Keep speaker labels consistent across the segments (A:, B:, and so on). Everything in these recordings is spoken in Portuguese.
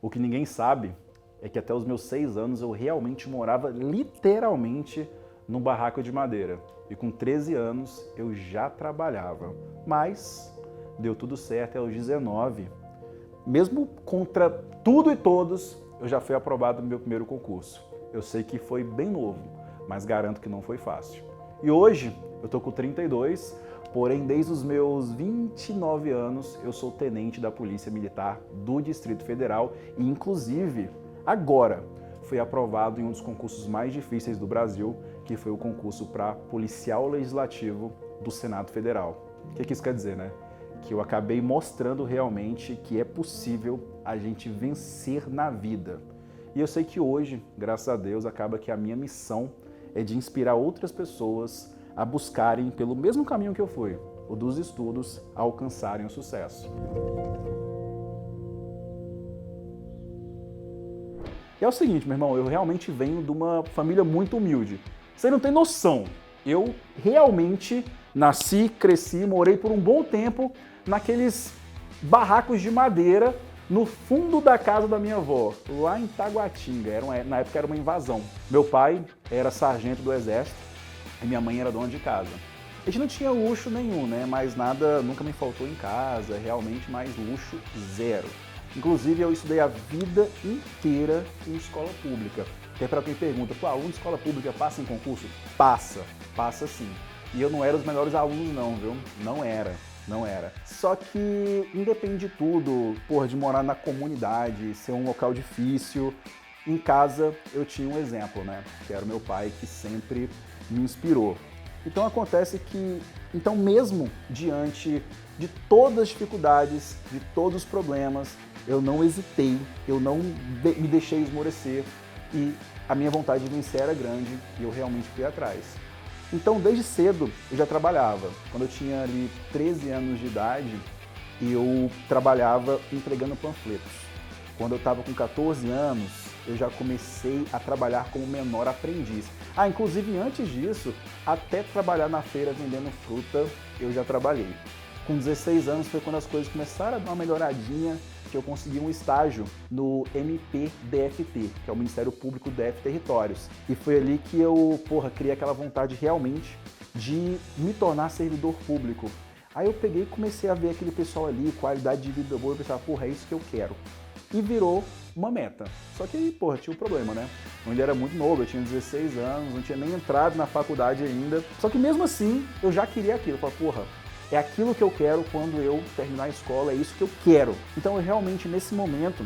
A: O que ninguém sabe é que até os meus 6 anos eu realmente morava literalmente num barraco de madeira. E com 13 anos eu já trabalhava. Mas deu tudo certo aos 19. Mesmo contra tudo e todos, eu já fui aprovado no meu primeiro concurso. Eu sei que foi bem novo, mas garanto que não foi fácil. E hoje eu tô com 32, porém desde os meus 29 anos eu sou tenente da Polícia Militar do Distrito Federal e inclusive agora fui aprovado em um dos concursos mais difíceis do Brasil, que foi o concurso para policial legislativo do Senado Federal. O que isso quer dizer, né? Que eu acabei mostrando realmente que é possível a gente vencer na vida. E eu sei que hoje, graças a Deus, acaba que a minha missão é de inspirar outras pessoas a buscarem pelo mesmo caminho que eu fui, o dos estudos, a alcançarem o sucesso. E é o seguinte, meu irmão, eu realmente venho de uma família muito humilde. Você não tem noção, eu realmente nasci, cresci, morei por um bom tempo naqueles barracos de madeira no fundo da casa da minha avó, lá em Taguatinga. Na época era uma invasão. Meu pai era sargento do exército e minha mãe era dona de casa. A gente não tinha luxo nenhum, né? Mas nada nunca me faltou em casa, realmente mais luxo zero. Inclusive eu estudei a vida inteira em escola pública. Até para quem pergunta, pô, aluno de escola pública passa em concurso? Passa sim. E eu não era os melhores alunos não, viu? Não era. Só que, independe de tudo, de morar na comunidade, ser um local difícil, em casa eu tinha um exemplo, né? Que era o meu pai, que sempre me inspirou. Então acontece que, mesmo diante de todas as dificuldades, de todos os problemas, eu não hesitei, eu não me deixei esmorecer e a minha vontade de vencer era grande e eu realmente fui atrás. Então, desde cedo, eu já trabalhava. Quando eu tinha ali 13 anos de idade, eu trabalhava entregando panfletos. Quando eu estava com 14 anos, eu já comecei a trabalhar como menor aprendiz. Inclusive, antes disso, até trabalhar na feira vendendo fruta, eu já trabalhei. Com 16 anos foi quando as coisas começaram a dar uma melhoradinha, que eu consegui um estágio no MPDFT, que é o Ministério Público DF Territórios. E foi ali que eu, criei aquela vontade realmente de me tornar servidor público. Aí eu peguei e comecei a ver aquele pessoal ali, qualidade de vida boa, e pensava, é isso que eu quero. E virou uma meta. Só que aí, tinha um problema, né? Eu ainda era muito novo, eu tinha 16 anos, não tinha nem entrado na faculdade ainda. Só que mesmo assim, eu já queria aquilo. Eu falei, é aquilo que eu quero quando eu terminar a escola, é isso que eu quero. Então, eu realmente, nesse momento,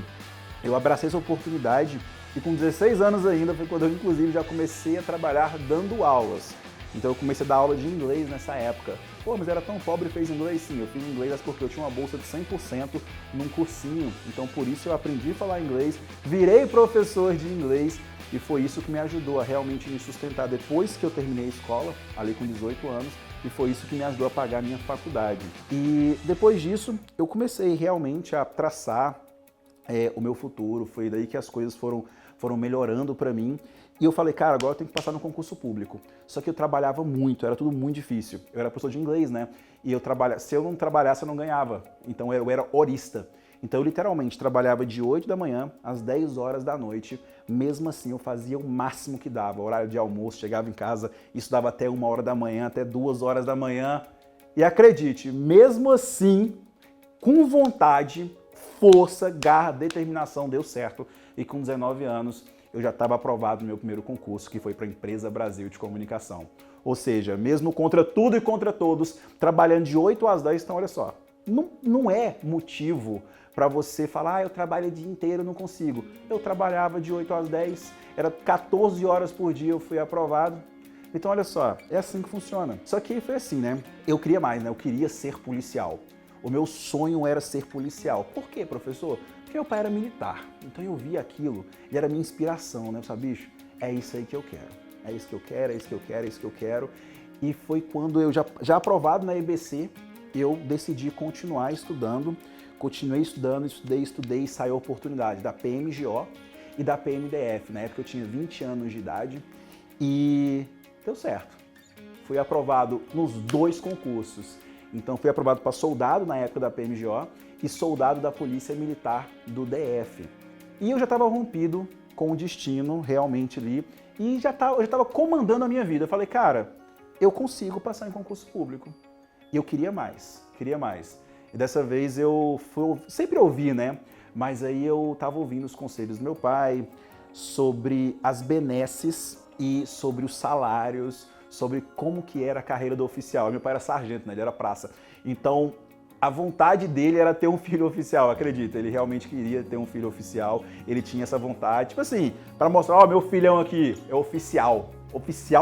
A: eu abracei essa oportunidade e com 16 anos ainda foi quando eu, inclusive, já comecei a trabalhar dando aulas. Então, eu comecei a dar aula de inglês nessa época. Mas era tão pobre e fez inglês? Sim, eu fiz inglês porque eu tinha uma bolsa de 100% num cursinho. Então, por isso eu aprendi a falar inglês, virei professor de inglês e foi isso que me ajudou a realmente me sustentar depois que eu terminei a escola, ali com 18 anos, e foi isso que me ajudou a pagar a minha faculdade. E depois disso, eu comecei realmente a traçar o meu futuro, foi daí que as coisas foram melhorando para mim. E eu falei, cara, agora eu tenho que passar no concurso público. Só que eu trabalhava muito, era tudo muito difícil. Eu era professor de inglês, né? E se eu não trabalhasse, eu não ganhava. Então eu era horista. Então eu literalmente trabalhava de 8 da manhã às 10 horas da noite. Mesmo assim eu fazia o máximo que dava. Horário de almoço, chegava em casa, estudava até 1 hora da manhã, até 2 horas da manhã. E acredite, mesmo assim, com vontade, força, garra, determinação, deu certo. E com 19 anos eu já estava aprovado no meu primeiro concurso, que foi para a Empresa Brasil de Comunicação. Ou seja, mesmo contra tudo e contra todos, trabalhando de 8 às 10, então olha só, não é motivo para você falar, eu trabalho o dia inteiro, não consigo. Eu trabalhava de 8 às 10, era 14 horas por dia, eu fui aprovado. Então olha só, é assim que funciona. Só que foi assim, né? Eu queria mais, né? Eu queria ser policial. O meu sonho era ser policial. Por quê, professor? Porque meu pai era militar. Então eu via aquilo e era minha inspiração, né? Eu sabia, bicho, é isso aí que eu quero. É isso que eu quero, é isso que eu quero, é isso que eu quero. E foi quando eu, já aprovado na EBC, eu decidi continuar estudando. Continuei estudando, estudei e saiu a oportunidade da PMGO e da PMDF. Na época eu tinha 20 anos de idade e deu certo. Fui aprovado nos 2 concursos. Então fui aprovado para soldado na época da PMGO e soldado da Polícia Militar do DF. E eu já estava rompido com o destino realmente ali e eu já estava comandando a minha vida. Eu falei, cara, eu consigo passar em concurso público. E eu queria mais, queria mais. E dessa vez eu sempre ouvi, né? Mas aí eu estava ouvindo os conselhos do meu pai sobre as benesses e sobre os salários, sobre como que era a carreira do oficial. Meu pai era sargento, né? Ele era praça. Então, a vontade dele era ter um filho oficial, acredita? Ele realmente queria ter um filho oficial, ele tinha essa vontade. Tipo assim, para mostrar, ó, meu filhão aqui é oficial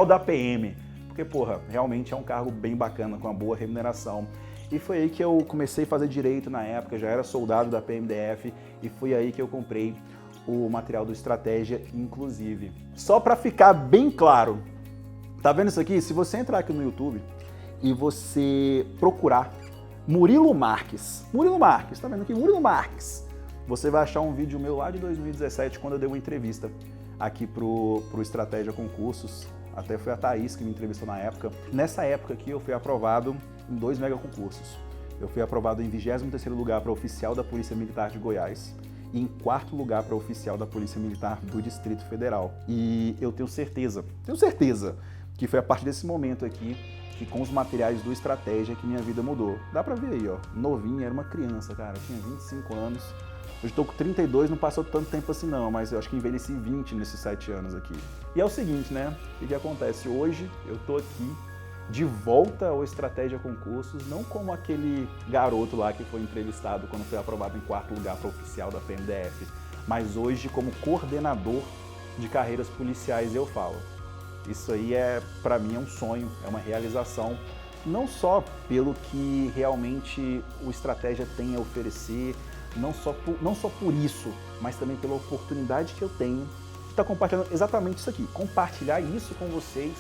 A: da PM. Porque, porra, realmente é um cargo bem bacana, com uma boa remuneração. E foi aí que eu comecei a fazer direito na época, já era soldado da PMDF, e foi aí que eu comprei o material do Estratégia, inclusive. Só para ficar bem claro, tá vendo isso aqui? Se você entrar aqui no YouTube e você procurar Murilo Marques, tá vendo aqui? Murilo Marques. Você vai achar um vídeo meu lá de 2017, quando eu dei uma entrevista aqui pro Estratégia Concursos. Até foi a Thaís que me entrevistou na época. Nessa época aqui eu fui aprovado em 2 mega concursos. Eu fui aprovado em 23º lugar para oficial da Polícia Militar de Goiás e em 4º lugar para oficial da Polícia Militar do Distrito Federal. E eu tenho certeza que foi a partir desse momento aqui que com os materiais do Estratégia que minha vida mudou. Dá pra ver aí, ó, novinho, era uma criança, cara, eu tinha 25 anos. Hoje tô com 32, não passou tanto tempo assim não, mas eu acho que envelheci 20 nesses 7 anos aqui. E é o seguinte, né, o que acontece? Hoje eu tô aqui de volta ao Estratégia Concursos, não como aquele garoto lá que foi entrevistado quando foi aprovado em 4º lugar para oficial da PMDF, mas hoje como coordenador de carreiras policiais eu falo. Isso aí para mim é um sonho, é uma realização, não só pelo que realmente o Estratégia tem a oferecer, não só por isso, mas também pela oportunidade que eu tenho de estar compartilhando exatamente isso aqui, compartilhar isso com vocês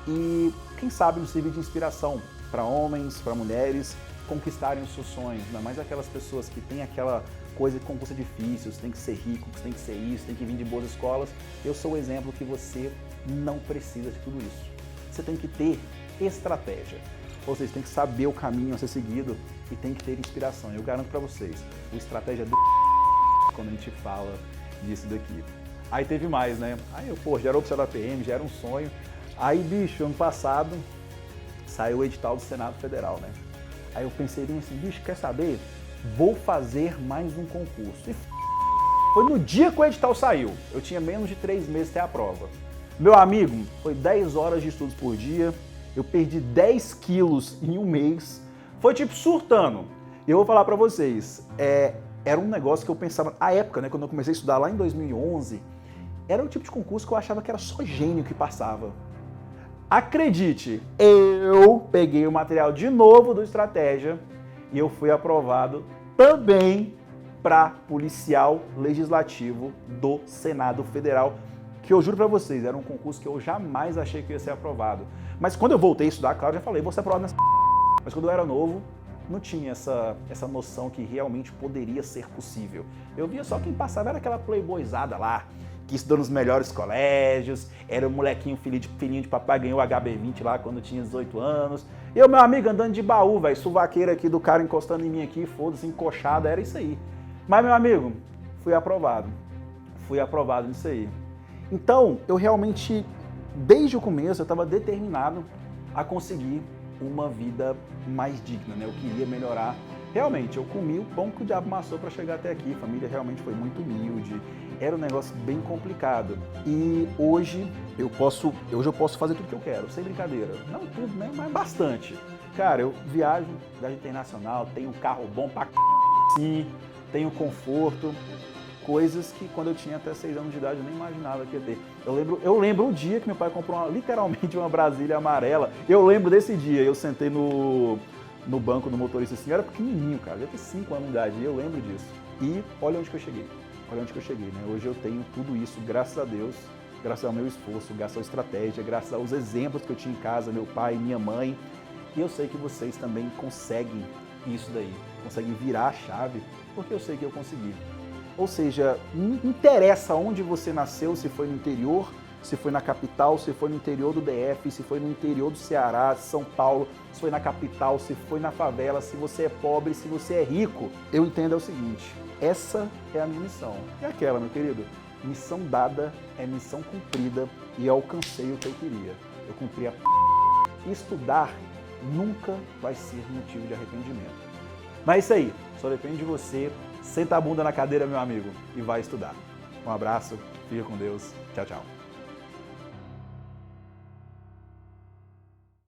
A: e, quem sabe, nos servir de inspiração para homens, para mulheres, conquistarem os seus sonhos, ainda mais aquelas pessoas que têm aquela coisa de concurso difícil, você tem que ser rico, você tem que ser isso, tem que vir de boas escolas. Eu sou o exemplo que você não precisa de tudo isso. Você tem que ter estratégia, ou seja, tem que saber o caminho a ser seguido e tem que ter inspiração. Eu garanto para vocês, o Estratégia do quando a gente fala disso daqui. Aí teve mais, né? Aí eu, pô, já era oficial da PM, já era um sonho. Aí, bicho, ano passado saiu o edital do Senado Federal, né? Aí eu pensei bem assim, bicho, quer saber? Vou fazer mais um concurso. E foi no dia que o edital saiu. Eu tinha menos de 3 meses até a prova. Meu amigo, foi 10 horas de estudos por dia. Eu perdi 10 quilos em um mês. Foi tipo surtando. E eu vou falar pra vocês, era um negócio que eu pensava, à época, né, quando eu comecei a estudar lá em 2011, era o tipo de concurso que eu achava que era só gênio que passava. Acredite, eu peguei o material de novo do Estratégia e eu fui aprovado também para policial legislativo do Senado Federal, que eu juro para vocês, era um concurso que eu jamais achei que ia ser aprovado. Mas quando eu voltei a estudar, claro, já falei, vou ser aprovado nessa. Mas quando eu era novo, não tinha essa noção que realmente poderia ser possível. Eu via só quem passava era aquela playboyzada lá, que estudou nos melhores colégios, era um molequinho filhinho de papai, ganhou o HB20 lá quando tinha 18 anos. Eu, meu amigo, andando de baú, velho, suvaqueira aqui do cara encostando em mim aqui, foda-se, encoxada, era isso aí. Mas, meu amigo, fui aprovado nisso aí. Então, eu realmente, desde o começo, eu estava determinado a conseguir uma vida mais digna, né? Eu queria melhorar. Realmente, eu comi o pão que o diabo amassou para chegar até aqui. A família realmente foi muito humilde. Era um negócio bem complicado. E hoje eu posso fazer tudo que eu quero, sem brincadeira. Não tudo, né? Mas bastante. Cara, eu viagem internacional, tenho um carro bom pra sim, tenho conforto. Coisas que quando eu tinha até 6 anos de idade eu nem imaginava que ia ter. Eu lembro um dia que meu pai comprou literalmente uma Brasília amarela. Eu lembro desse dia, eu sentei no banco do motorista assim, eu era pequenininho, cara, eu ia ter 5 anos de idade, e eu lembro disso. E olha onde que eu cheguei, né? Hoje eu tenho tudo isso, graças a Deus, graças ao meu esforço, graças à estratégia, graças aos exemplos que eu tinha em casa, meu pai, minha mãe. E eu sei que vocês também conseguem isso daí, conseguem virar a chave, porque eu sei que eu consegui. Ou seja, não interessa onde você nasceu, se foi no interior, se foi na capital, se foi no interior do DF, se foi no interior do Ceará, São Paulo, se foi na capital, se foi na favela, se você é pobre, se você é rico. Eu entendo é o seguinte, Essa é a minha missão. É aquela, meu querido, missão dada é missão cumprida e eu alcancei o que eu queria. Eu cumpri a Estudar nunca vai ser motivo de arrependimento. Mas é isso aí, só depende de você. Senta a bunda na cadeira, meu amigo, e vai estudar. Um abraço, fica com Deus. Tchau, tchau.